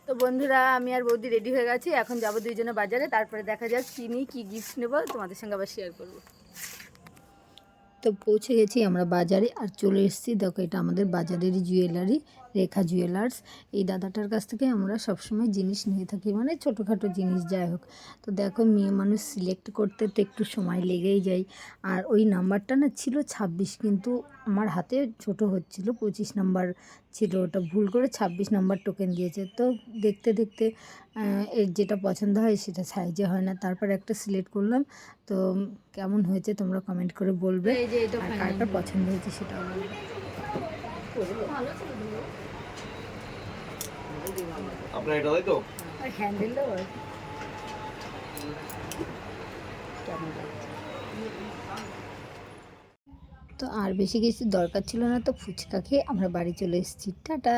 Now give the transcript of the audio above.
তো বন্ধুরা আমি আর বৌদি রেডি হয়ে গেছি, এখন যাবো দুইজনে বাজারে, তারপরে দেখা যাক কী নিই, কী গিফট নেবো তোমাদের সঙ্গে আবার শেয়ার করবো। তো পৌঁছে গেছি আমরা বাজারে আর চলে এসেছি। দেখো এটা আমাদের বাজারেরই জুয়েলারি, রেখা জুয়েলার্স। এই দাদাটার কাছ থেকে আমরা সবসময় জিনিস নিয়ে থাকি, মানে ছোটোখাটো জিনিস যাই হোক। তো দেখো মেয়ে মানুষ সিলেক্ট করতে তো একটু সময় লেগেই যায়। আর ওই নাম্বারটা না ছিল 26, কিন্তু আমার হাতে ছোট হচ্ছিল, 25 নাম্বার ছিল, ওটা ভুল করে 26 নাম্বার টোকেন দিয়েছে। তো দেখতে দেখতে এর যেটা পছন্দ হয় সেটা সাইজে হয় না, তারপর একটা সিলেক্ট করলাম। তো কেমন হয়েছে তোমরা কমেন্ট করে বলবে, আর কার কার পছন্দ হয়েছে সেটাও বলবে। আপনার এটা তাই তো হ্যান্ডেলটা তো আর বেশি কিছু দরকার ছিল না, তো ফুচকা খেয়ে আমরা বাড়ি চলে এসেছি। টাটা।